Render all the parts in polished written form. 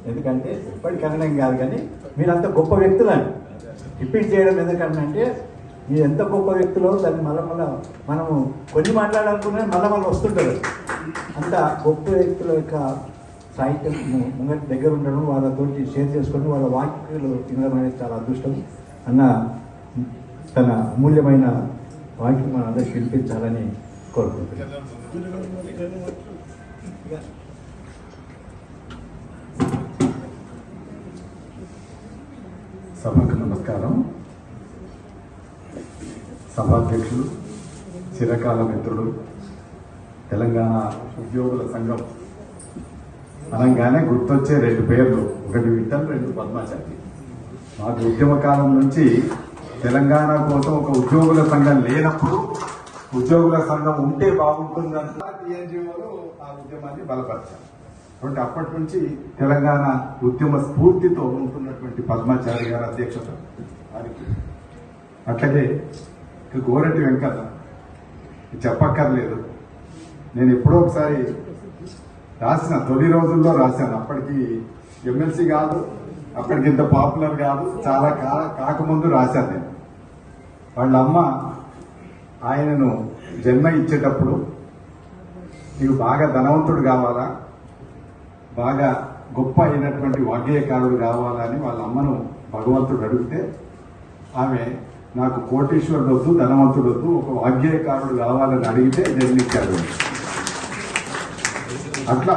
ఎందుకంటే ఇప్పటికన్నా కాదు, కానీ మీరంత గొప్ప వ్యక్తులని రిపీట్ చేయడం ఎందుకంటే మీరు ఎంత గొప్ప వ్యక్తులో దాన్ని మళ్ళీ మనము కొన్ని మాట్లాడాలనుకున్నా మళ్ళీ వస్తుంటారు. అంత గొప్ప వ్యక్తుల యొక్క సాహిత్యం ముంగటి దగ్గర ఉండడం, వాళ్ళతో షేర్ చేసుకొని వాళ్ళ వాక్యాలు వినడం అనేది చాలా అదృష్టం. అన్న తన అమూల్యమైన వాక్యం మన అందరికి వినిపించాలని కోరుకుంటున్నాను. సభకు నమస్కారం. సభాధ్యక్షులు, చిరకాల మిత్రుడు, తెలంగాణ ఉద్యోగుల సంఘం అనగానే గుర్తొచ్చే రెండు పేర్లు, ఒకటి విఠల్, రెండు పద్మాచారి. మాకు ఉద్యమ కాలం నుంచి తెలంగాణ కోసం ఒక ఉద్యోగుల సంఘం లేనప్పుడు ఉద్యోగుల సంఘం ఉంటే బాగుంటుందంట టీఎన్జిఓలు ఆ ఉద్యమాన్ని బలపరిచారు. కాబట్టి అప్పటి నుంచి తెలంగాణ ఉద్యమ స్ఫూర్తితో ఉంటున్నటువంటి పద్మాచారి గారి అధ్యక్షత వారికి, అట్లాగే గోరటి వెంకన్న చెప్పక్కర్లేదు. నేను ఎప్పుడో ఒకసారి రాసిన, తొలి రోజుల్లో రాశాను. అప్పటికి ఎమ్మెల్సీ కాదు, అప్పటికి ఇంత పాపులర్ కాదు, చాలా కాకముందు రాశాను నేను. వాళ్ళ అమ్మ ఆయనను జన్మ ఇచ్చేటప్పుడు నీవు బాగా ధనవంతుడు కావాలా, బాగా గొప్ప అయినటువంటి వాగ్గేయకారుడు కావాలని వాళ్ళ అమ్మను భగవంతుడు అడిగితే ఆమె నాకు కోటీశ్వరుడు వద్దు, ధనవంతుడు వద్దు, ఒక వాగ్గేయకారుడు కావాలని అడిగితే జన్మించాడు. అట్లా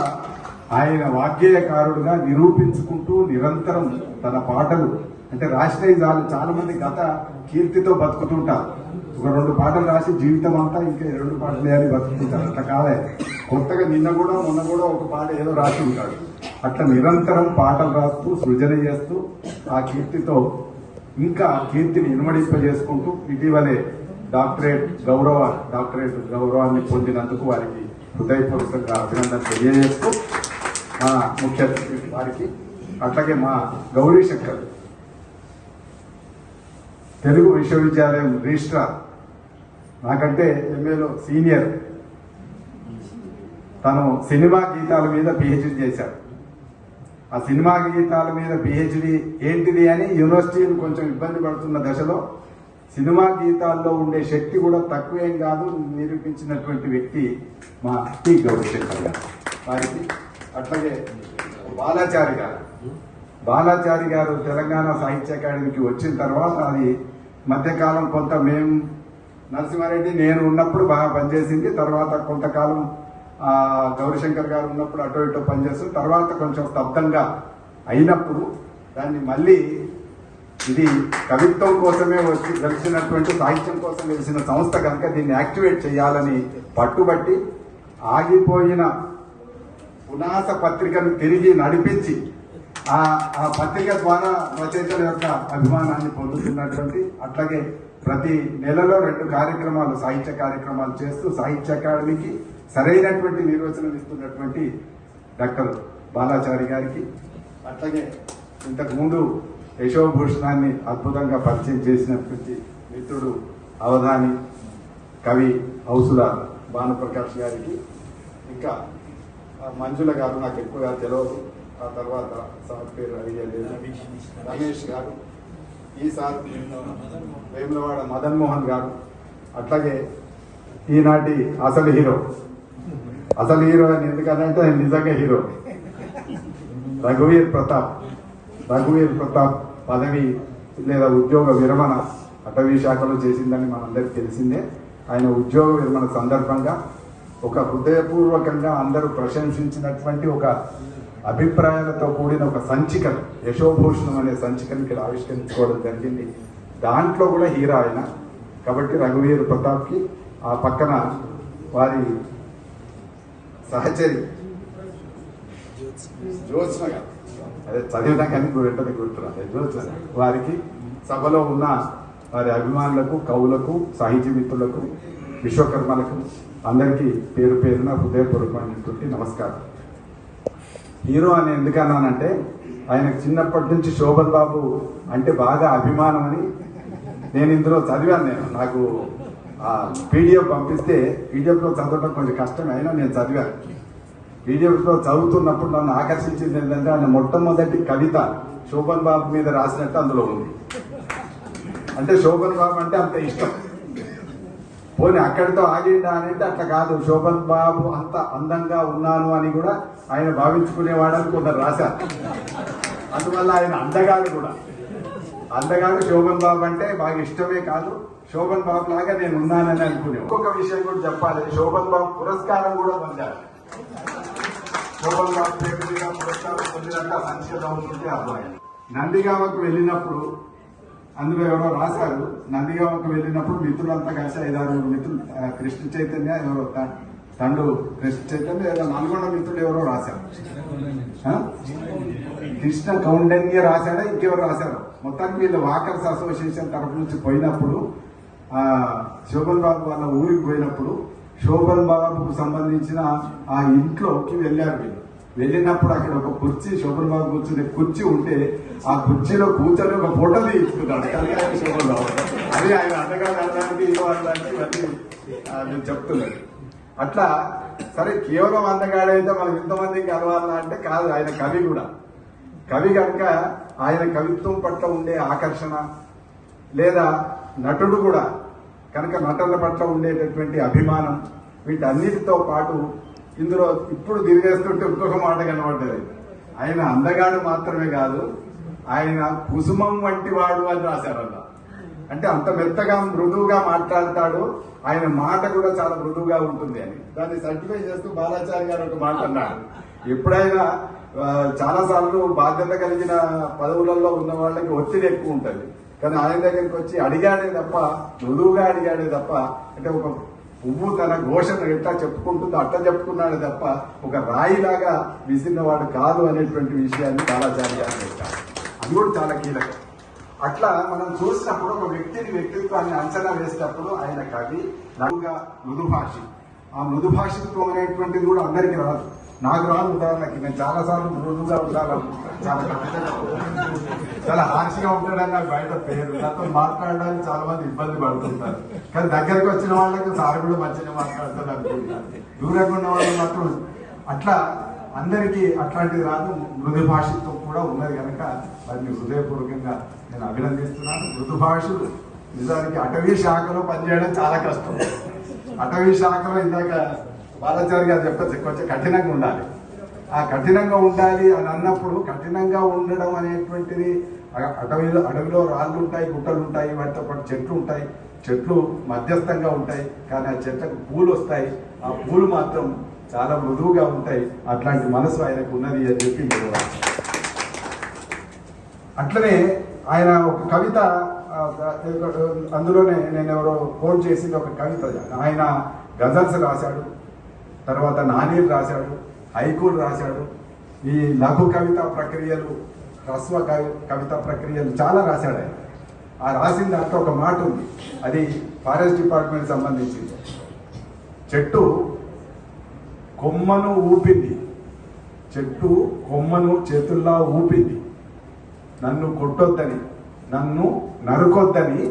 ఆయన వాగ్గేయకారుడుగా నిరూపించుకుంటూ నిరంతరం తన పాటలు అంటే రాసినవి చాలా మంది గత కీర్తితో బతుకుతుంటారు. ఒక 2 పాటలు రాసి జీవితం అంతా ఇంకా 2 పాటలు వేయాలి బతుకుతుంటారు. అట్లా కాదే, కొత్తగా నిన్న కూడా మొన్న కూడా ఒక పాట ఏదో రాసి ఉంటాడు. అట్లా నిరంతరం పాటలు రాస్తూ సృజన చేస్తూ ఆ కీర్తితో ఇంకా కీర్తిని ఇనుమడింపజేసుకుంటూ ఇటీవలే డాక్టరేట్ గౌరవాన్ని పొందినందుకు వారికి హృదయపూర్వకంగా అభినందన తెలియజేస్తూ మా ముఖ్య అతిథి వారికి, అట్లాగే మా గౌరీ శంకర్ తెలుగు విశ్వవిద్యాలయం రిజిస్ట్రార్, నాకంటే ఎంఏలో సీనియర్, తను సినిమా గీతాల మీద పిహెచ్డి చేశాడు. ఆ సినిమా గీతాల మీద పిహెచ్డి ఏంటిది అని యూనివర్సిటీలు కొంచెం ఇబ్బంది పడుతున్న దశలో సినిమా గీతాల్లో ఉండే శక్తి కూడా తక్కువేం కాదు నిరూపించినటువంటి వ్యక్తి మా టి గౌరీశంకర్ గారు వారికి. అట్లాగే బాలాచారి గారు తెలంగాణ సాహిత్య అకాడమీకి వచ్చిన తర్వాత అది మధ్యకాలం కొంత మేము నరసింహారెడ్డి నేను ఉన్నప్పుడు బాగా పనిచేసింది. తర్వాత కొంతకాలం గౌరీశంకర్ గారు ఉన్నప్పుడు అటో ఇటో పనిచేస్తుంది. తర్వాత కొంచెం స్తబ్దంగా అయినప్పుడు దాన్ని మళ్ళీ ఇది కవిత్వం కోసమే వచ్చి గెలిచినటువంటి సాహిత్యం కోసం గెలిచిన సంస్థ కనుక దీన్ని యాక్టివేట్ చేయాలని పట్టుబట్టి ఆగిపోయిన పునాస పత్రికను తిరిగి నడిపించి ఆ పత్రిక ద్వారా రచయితల యొక్క అభిమానాన్ని పొందుతున్నటువంటి, అట్లాగే ప్రతి నెలలో 2 కార్యక్రమాలు సాహిత్య కార్యక్రమాలు చేస్తూ సాహిత్య అకాడమీకి సరైనటువంటి నిర్వచనం ఇస్తున్నటువంటి డాక్టర్ బాలాచారి గారికి, అట్లాగే ఇంతకుముందు యశోభూషణాన్ని అద్భుతంగా పరిచయం చేసినటువంటి మిత్రుడు అవధాని కవి ఔసుల భానుప్రకాష్ గారికి, ఇంకా మంజుల గారు నాకు ఎక్కువగా తెలియదు, ఆ తర్వాత సార్ పేరు అడిగేది రమేష్ గారు, ఈసారి వేములవాడ మదన్ మోహన్ గారు, అట్లాగే ఈనాటి అసలు హీరో అని ఎందుకంటే నిజంగా హీరో రఘువీర్ ప్రతాప్ పదవి లేదా ఉద్యోగ విరమణ అటవీ శాఖలో చేసిందని మనందరికి తెలిసిందే. ఆయన ఉద్యోగ విరమణ సందర్భంగా ఒక హృదయపూర్వకంగా అందరూ ప్రశంసించినటువంటి ఒక అభిప్రాయాలతో కూడిన ఒక సంచికను, యశోభూషణం అనే సంచికను ఇక్కడ ఆవిష్కరించుకోవడం జరిగింది. దాంట్లో కూడా హీరో ఆయన కాబట్టి రఘువీర్ ప్రతాప్కి, ఆ పక్కన వారి సహచరి జ్యోత్స్న గారు, అదే చదివినా కానీ వెంటనే గుర్తురాదు, జ్యోత్స్న వారికి, సభలో ఉన్న వారి అభిమానులకు, కవులకు, సాహితీ మిత్రులకు, విశ్వకర్మలకు అందరికీ పేరు పేరున హృదయపూర్వకమైనటువంటి నమస్కారం. హీరో అని ఎందుకన్నానంటే ఆయనకు చిన్నప్పటి నుంచి శోభన్ బాబు అంటే బాగా అభిమానం అని నేను ఇందులో చదివాను. నాకు పీడిఎఫ్ పంపిస్తే పీడిఎఫ్లో చదవడం కొంచెం కష్టమే, అయినా నేను చదివాను. పీడిఎఫ్లో చదువుతున్నప్పుడు నన్ను ఆకర్షించింది ఏంటంటే ఆయన మొట్టమొదటి కవిత శోభన్ బాబు మీద రాసినట్టు అందులో ఉంది. అంటే శోభన్ బాబు అంటే అంత ఇష్టం. పోనీ అక్కడితో ఆగిండా అని అంటే అట్లా కాదు, శోభన్ బాబు అంత అందంగా ఉన్నాను అని కూడా ఆయన భావించుకునేవాడని కొందరు రాశారు. అందువల్ల ఆయన అందగాడు కూడా. అందగాడు శోభన్ బాబు అంటే బాగా ఇష్టమే కాదు, శోభన్ బాబు లాగా నేను ఉన్నానని అనుకునే. ఇంకొక విషయం కూడా చెప్పాలి, శోభన్ బాబు పురస్కారం కూడా పొందారు. శోభన్ బాబు పేరు మీద పురస్కారం పొందినట్టు సంక్షేమం ఉంటుంది అబ్బాయి. నందిగామకు వెళ్ళినప్పుడు అందులో ఎవరో రాశారు, నందిగామకు వెళ్ళినప్పుడు మిత్రులంతా కలిసి 5-6 మిత్రులు, కృష్ణ చైతన్య ఎవరో తండు కృష్ణ చైతన్య ఏదో నల్గొండ మిత్రులు ఎవరో రాశారు, కృష్ణ కౌండన్య రాశాడా ఇంకెవరు రాశారు. మొత్తానికి వీళ్ళు వాకర్స్ అసోసియేషన్ తరఫు నుంచి పోయినప్పుడు శోభన్ బాబు వాళ్ళ ఊరికి పోయినప్పుడు శోభన్ బాబుకు సంబంధించిన ఆ ఇంట్లోకి వెళ్ళారు. వీళ్ళు వెళ్ళినప్పుడు అక్కడ ఒక కుర్చీ, శోభన్ బాబు కూర్చునే కుర్చీ ఉంటే ఆ కుర్చీలో కూర్చొని ఒక ఫోటో తీసుకున్నాడు శోభన్ బాబు. అది ఆయన అండగా అనడానికి ఇవ్వడానికి నేను చెప్తున్నాను. అట్లా సరే కేవలం అందగాడైతే మనం ఇంతమందికి కలవాలా అంటే కాదు, ఆయన కవి కూడా. కవి కనుక ఆయన కవిత్వం పట్ల ఉండే ఆకర్షణ, లేదా నటుడు కూడా కనుక నటుల పట్ల ఉండేటటువంటి అభిమానం, వీటన్నిటితో పాటు ఇందులో ఇప్పుడు తిరిగేస్తుంటే ఇంకొక మాట కనబడ్డది. ఆయన అందగాడు మాత్రమే కాదు, ఆయన కుసుమం వంటి వాడు అని రాశారు అలా. అంటే అంత మెత్తగా మృదువుగా మాట్లాడతాడు, ఆయన మాట కూడా చాలా మృదువుగా ఉంటుంది అని. దాన్ని సర్టిఫై చేస్తూ బాలాచారి గారు ఒక మాట అన్నాడు, ఎప్పుడైనా చాలా సార్లు బాధ్యత కలిగిన పదవులలో ఉన్న వాళ్ళకి ఒత్తిడి ఎక్కువ ఉంటుంది, కానీ ఆయన దగ్గరికి వచ్చి అడిగాడే తప్ప, మృదువుగా అడిగాడే తప్ప, అంటే ఒక పువ్వు తన ఘోషను ఎట్లా చెప్పుకుంటుందో అట్లా చెప్పుకున్నాడే తప్ప ఒక రాయిలాగా విసిరినవాడు కాదు అనేటువంటి విషయాన్ని బాలాచారి గారు చెప్పారు. అది కూడా చాలా కీలకం. అట్లా మనం చూసినప్పుడు ఒక వ్యక్తిత్వాన్ని అంచనా వేసేటప్పుడు ఆయన కవి, నలుగా మృదుభాషి. ఆ మృదుభాషిత్వం అనేటువంటిది కూడా అందరికీ రాదు. నాకు రాదు. ఉదాహరణకి నేను చాలా సార్లు మృదుగా ఉండాలి, చాలా కష్టంగా, చాలా హార్ష్గా ఉంటాడని నాకు బయట పేరు. నాతో మాట్లాడడానికి చాలా మంది ఇబ్బంది పడుతుంటారు, కానీ దగ్గరికి వచ్చిన వాళ్ళకి సార్ కూడా మంచిగా మాట్లాడతారు అనుకుంటారు. దూరంగా ఉన్న వాళ్ళు మాత్రం అట్లా అందరికీ అట్లాంటిది రాదు. మృదు భాషతో కూడా ఉన్నది కనుక వారిని హృదయపూర్వకంగా నేను అభినందిస్తున్నాను. మృదు భాషలు నిజానికి అటవీ శాఖలో పనిచేయడం చాలా కష్టం. అటవీ శాఖలో ఇందాక బాలాచారి గారు చెప్పచ్చు, కొంచెం కఠినంగా ఉండాలి. ఆ కఠినంగా ఉండాలి అని అన్నప్పుడు కఠినంగా ఉండడం అనేటువంటిది, అడవిలో రాళ్ళు ఉంటాయి, గుట్టలు ఉంటాయి, వాటితో పాటు చెట్లు ఉంటాయి. చెట్లు మధ్యస్థంగా ఉంటాయి, కానీ ఆ చెట్లకు పూలు వస్తాయి. ఆ పూలు మాత్రం చాలా మృదువుగా ఉంటాయి. అట్లాంటి మనసు ఆయనకు ఉన్నది అని చెప్పి అట్లనే ఆయన ఒక కవిత, అందులోనే నేను ఎవరో కోట్ చేసింది ఒక కవిత. ఆయన గజల్స్ రాశాడు, తర్వాత నానీలు రాశాడు, హైకూలు రాశాడు, ఈ లఘు కవితా ప్రక్రియలు, హ్రస్వ కవితా ప్రక్రియలు చాలా రాశాడు ఆయన. ఆ రాసిన దాంట్లో ఒక మాట ఉంది, అది ఫారెస్ట్ డిపార్ట్మెంట్ సంబంధించింది. చెట్టు కొమ్మను ఊపింది, చెట్టు కొమ్మను చేతుల్లా ఊపింది, నన్ను కొట్టొద్దని, నన్ను నరుకొద్దని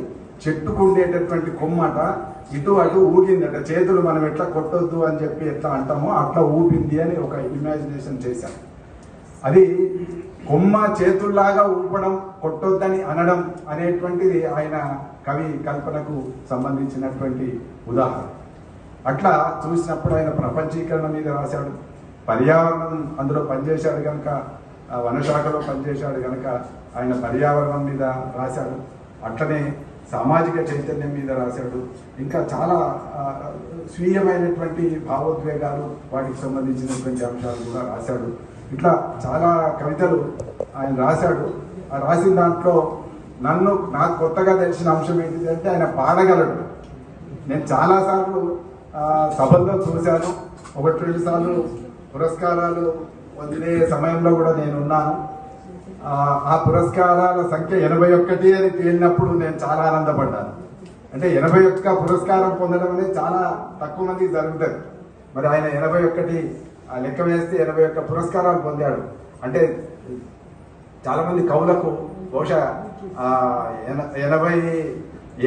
చెట్టుకు ఉండేటటువంటి కొమ్మట ఇటు అటు ఊగిందట. చేతులు మనం ఎట్లా కొట్టొద్దు అని చెప్పి ఎట్లా అంటామో అట్లా ఊపింది అని ఒక ఇమాజినేషన్ చేశాను. అది కొమ్మ చేతుల్లాగా ఊపడం, కొట్టొద్దని అనడం అనేటువంటిది ఆయన కవి కల్పనకు సంబంధించినటువంటి ఉదాహరణ. అట్లా చూసినప్పుడు ఆయన ప్రపంచీకరణ మీద రాశాడు, పర్యావరణం అందులో పనిచేశాడు కనుక, వనశాఖలో పనిచేశాడు కనుక ఆయన పర్యావరణం మీద రాశాడు. అట్లనే సామాజిక చైతన్యం మీద రాశాడు. ఇంకా చాలా స్వీయమైనటువంటి భావోద్వేగాలు, వాటికి సంబంధించినటువంటి అంశాలు కూడా రాశాడు. ఇట్లా చాలా కవితలు ఆయన రాశాడు. ఆ రాసిన దాంట్లో నాకు కొత్తగా తెలిసిన అంశం ఏంటిదంటే ఆయన పాడగలడు. నేను చాలాసార్లు సభల్లో చూశాను, 1-2 సార్లు పురస్కారాలు పొందే సమయంలో కూడా నేనున్నాను. ఆ పురస్కారాల సంఖ్య 81 అని తేలినప్పుడు నేను చాలా ఆనందపడ్డాను. అంటే 81 పురస్కారం పొందడం అనేది చాలా తక్కువ మందికి జరుగుతుంది. మరి ఆయన 81 లెక్క వేస్తే 81 పురస్కారాలు పొందాడు. అంటే చాలా మంది కవులకు బహుశా 80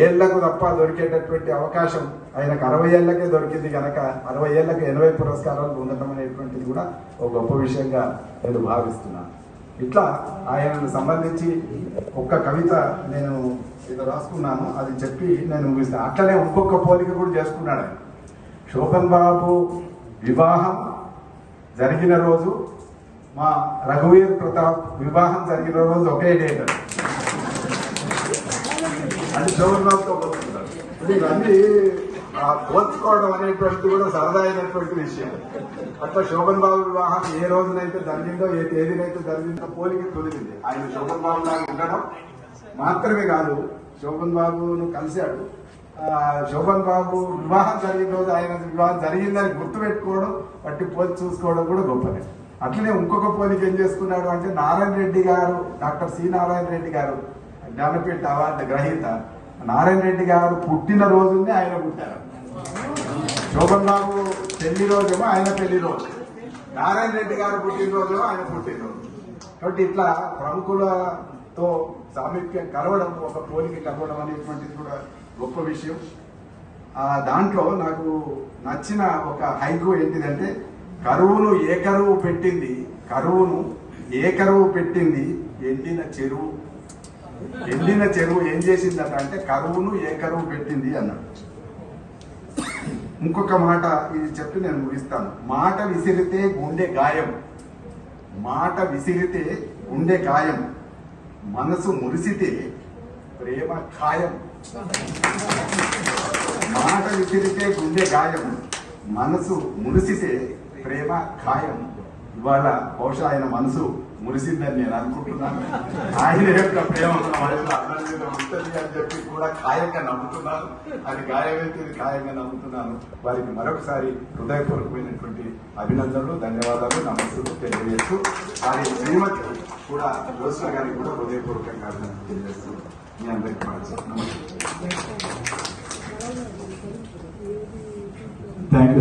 ఏళ్లకు తప్ప దొరికేటటువంటి అవకాశం ఆయనకు 60 ఏళ్ళకే దొరికింది కనుక 60 ఏళ్ళకి 80 పురస్కారాలు పొందడం అనేటువంటిది కూడా ఒక గొప్ప విషయంగా నేను భావిస్తున్నాను. ఇట్లా ఆయనకు సంబంధించి ఒక్క కవిత నేను ఇది రాసుకున్నాను, అది చెప్పి నేను ముగిస్తాను. అట్లనే ఇంకొక పోలిక కూడా చేసుకున్నాడు ఆయన. శోభన్ బాబు వివాహం జరిగిన రోజు మా రఘువీర్ ప్రతాప్ వివాహం జరిగిన రోజు ఒకే డేట్ అంటే శోభన్ బాబుతో పోల్చుకుంటారు. ఇవన్నీ పోల్చుకోవడం అనేటువంటిది కూడా సరదా అయినటువంటి విషయం. అట్లా శోభన్ బాబు వివాహం ఏ రోజునైతే జరిగిందో, ఏ తేదీనైతే జరిగిందో పోలిక తొలిగింది. ఆయన శోభన్ బాబు లాగా ఉండడం మాత్రమే కాదు, శోభన్ బాబును కలిశాడు. శోభన్ బాబు వివాహం జరిగిన రోజు ఆయన వివాహం జరిగిందని గుర్తుపెట్టుకోవడం, పట్టి పోల్చి చూసుకోవడం కూడా గొప్పనే. అట్లనే ఇంకొక పోలిక ఏం చేసుకున్నాడు అంటే నారాయణ రెడ్డి గారు, డాక్టర్ సి నారాయణ రెడ్డి గారు జ్ఞానపీఠ అవార్డు గ్రహీత, నారాయణ రెడ్డి గారు పుట్టిన రోజునే ఆయన పుట్టారు. శోభన్ బాబు పెళ్లి రోజేమో ఆయన పెళ్లి రోజు, నారాయణ రెడ్డి గారు పుట్టినరోజేమో ఆయన పుట్టినరోజు. కాబట్టి ఇట్లా ప్రముఖులతో సామీప్యం కలవడం, ఒక పోలిక కలవడం అనేటువంటిది కూడా గొప్ప విషయం. దాంట్లో నాకు నచ్చిన ఒక హైకు ఏంటిదంటే కరువును ఏ కరువు పెట్టింది, కరువును ఏ కరువు పెట్టింది ఎండిన చెరువు. ఎండిన చెరువు ఏం చేసిందట అంటే కరువును ఏ కరువు పెట్టింది అన్నాడు. ఇంకొక మాట ఇది చెప్పి నేను ముగిస్తాను. మాట విసిరితే గుండె గాయం, మాట విసిరితే గుండె గాయం, మనసు మురిసితే ప్రేమ ఖాయం. మాట విసిరితే గుండె గాయం, మనసు మురిసితే ప్రేమ ఖాయం. ఇవాళ బహుశా ఆయన మనసు మురిసిందని నేను అనుకుంటున్నాను. ఆయన యొక్క ప్రేమ అందరి మీద ఉంటుంది అని చెప్పి కూడా ఖాయంగా నమ్ముతున్నాను. అది గాయమైతే ఇది ఖాయంగా నమ్ముతున్నాను. వారికి మరొకసారి హృదయపూర్వకమైనటువంటి అభినందనలు, ధన్యవాదాలు, నమస్సులు తెలియజేస్తూ వారి శ్రీమతి కూడా జ్యోత్స్న గారికి కూడా హృదయపూర్వకంగా అభినందనలు తెలియజేస్తూ మీ అందరికీ నమస్తే. Thank you.